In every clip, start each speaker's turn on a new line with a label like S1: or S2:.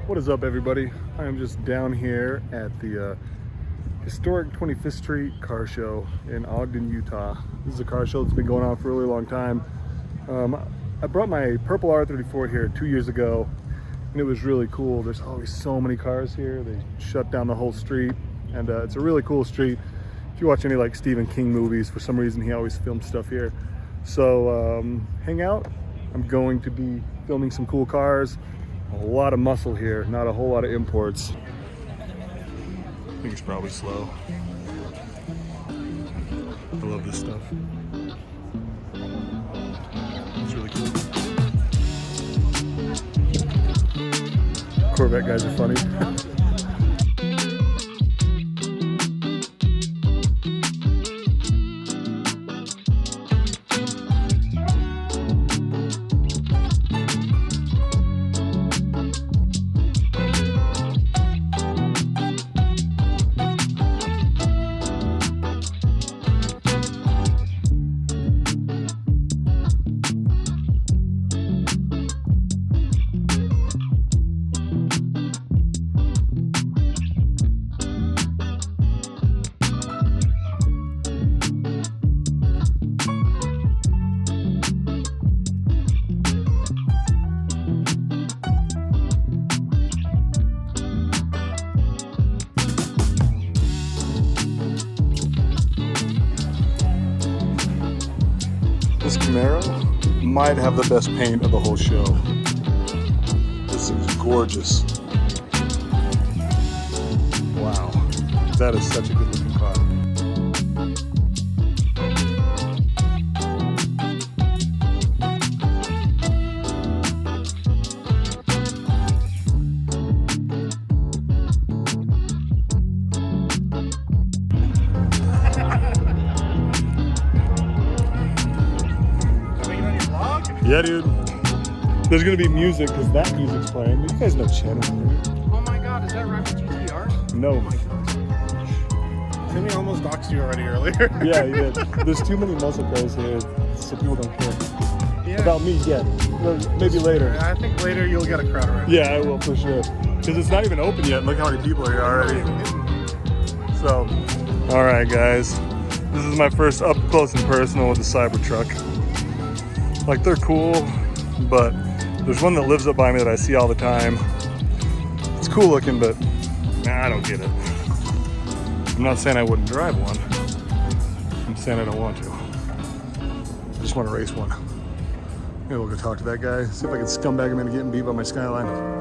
S1: What is up, everybody? I am just down here at the historic 25th Street car show in Ogden, Utah. This is a car show that's been going on for a really long time. I brought my purple R34 here 2 years ago, and it was really cool. There's always so many cars here. They shut down the whole street, and it's a really cool street. If you watch any like Stephen King movies, for some reason he always films stuff here. So hang out. I'm going to be filming some cool cars. A lot of muscle here, not a whole lot of imports. I think it's probably slow. I love this stuff. It's really cool. Corvette guys are funny. This Camaro might have the best paint of the whole show. This is gorgeous. Wow, that is such a good looking car. Yeah, dude. There's gonna be music because that music's playing. You guys know Shannon.
S2: Oh my god, is that Rapid GTR?
S1: No.
S2: Oh my god. Timmy almost doxed you already earlier.
S1: Yeah, he did. There's too many muscle cars here, so people don't care.
S2: Yeah.
S1: About me yet. Maybe later.
S2: I think later you'll get a crowd around.
S1: Yeah, I will for sure. Because it's not even open yet. Look how many people are here already. So, all right, guys. This is my first up close and personal with the Cybertruck. Like, they're cool, but there's one that lives up by me that I see all the time. It's cool looking, but nah, I don't get it. I'm not saying I wouldn't drive one. I'm saying I don't want to. I just want to race one. Maybe we'll go talk to that guy, see if I can scumbag him into getting beat by my Skyline.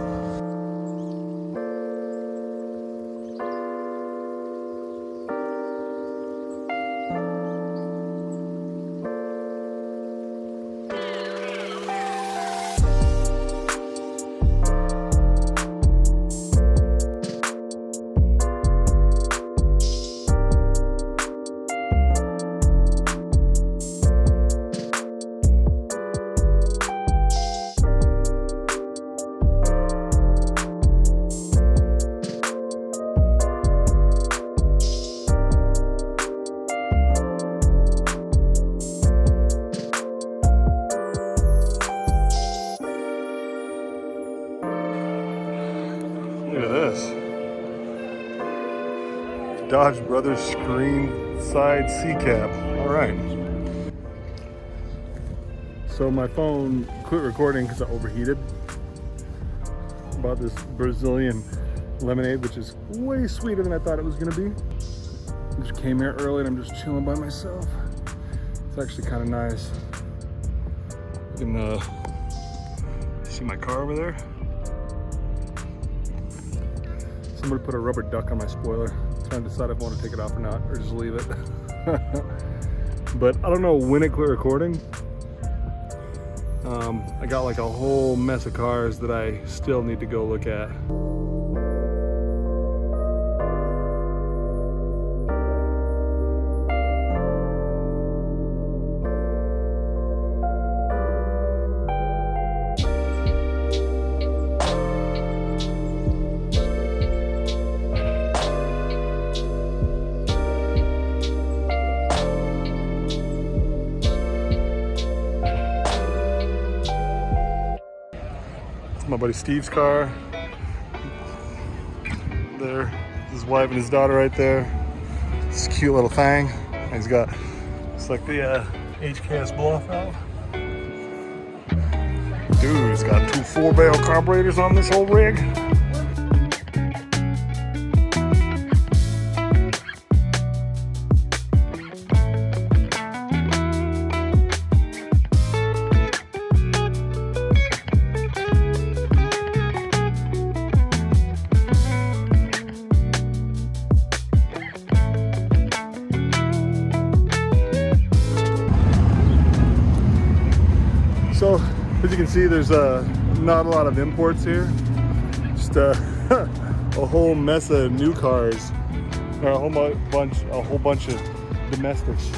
S1: Look at this. Dodge Brothers screen side C-cap. All right. So my phone quit recording because I overheated. Bought this Brazilian lemonade, which is way sweeter than I thought it was gonna be. Just came here early and I'm just chilling by myself. It's actually kind of nice. You can see my car over there. Somebody put a rubber duck on my spoiler. I'm trying to decide if I want to take it off or not, or just leave it. But I don't know when it quit recording. I got like a whole mess of cars that I still need to go look at. my buddy Steve's car. there. His wife and his daughter right there. It's a cute little thing. He's got, it's like the HKS blow-off valve. Dude, he's got 2 4-barrel carburetors on this whole rig. So, as you can see, there's not a lot of imports here. Just a whole mess of new cars, or a whole bunch of domestics.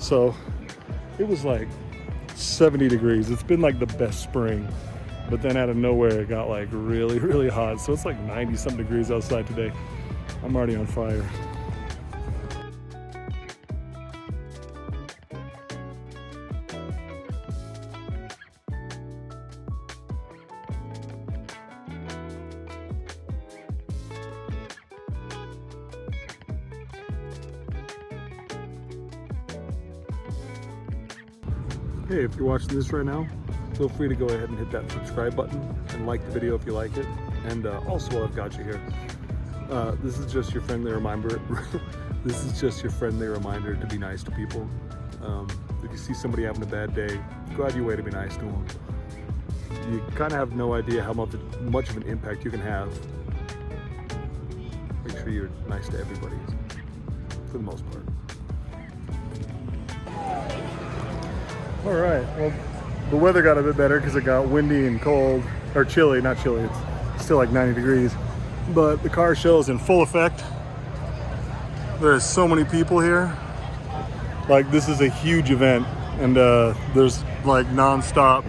S1: So it was like 70 degrees. It's been like the best spring, but then out of nowhere it got like really, really hot. So it's like 90 some degrees outside today. I'm already on fire. Hey, if you're watching this right now, feel free to go ahead and hit that subscribe button and like the video if you like it. And also, while I've got you here, this is just your friendly reminder. This is just your friendly reminder to be nice to people. If you see somebody having a bad day, go out of your way to be nice to them. You kind of have no idea how much of an impact you can have. Make sure you're nice to everybody, for the most part. All right, well, the weather got a bit better because it got windy and cold, or chilly, not chilly, it's still like 90 degrees, but the car show is in full effect. There's so many people here. Like, this is a huge event, and there's like non-stop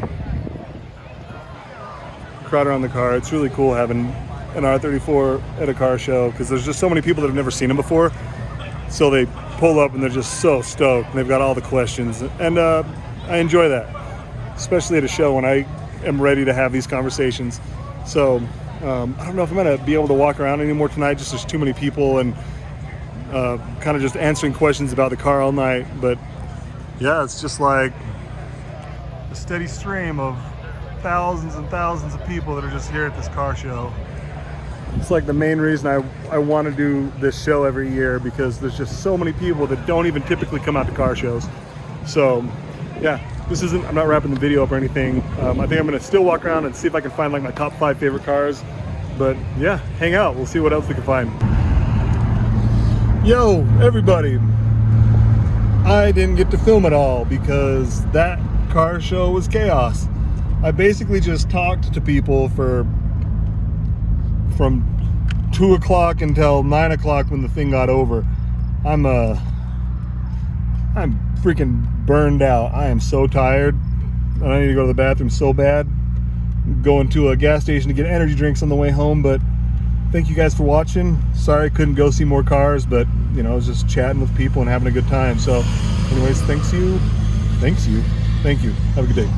S1: crowd around the car. It's really cool having an R34 at a car show because there's just so many people that have never seen them before. So they pull up and they're just so stoked, and they've got all the questions, and I enjoy that, especially at a show when I am ready to have these conversations. So I don't know if I'm gonna be able to walk around anymore tonight, just there's too many people and kind of just answering questions about the car all night. But yeah, it's just like a steady stream of thousands and thousands of people that are just here at this car show. It's like the main reason I want to do this show every year, because there's just so many people that don't even typically come out to car shows. So yeah, I'm not wrapping the video up or anything. I think I'm gonna still walk around and see if I can find like my top 5 favorite cars. But yeah, hang out, we'll see what else we can find. Yo, everybody. I didn't get to film it all because that car show was chaos. I basically just talked to people from 2 o'clock until 9 o'clock when the thing got over. I'm freaking burned out. I am so tired, and I need to go to the bathroom so bad. I'm going to a gas station to get energy drinks on the way home. But thank you guys for watching. Sorry I couldn't go see more cars, but you know, I was just chatting with people and having a good time. So anyways, thank you. Have a good day.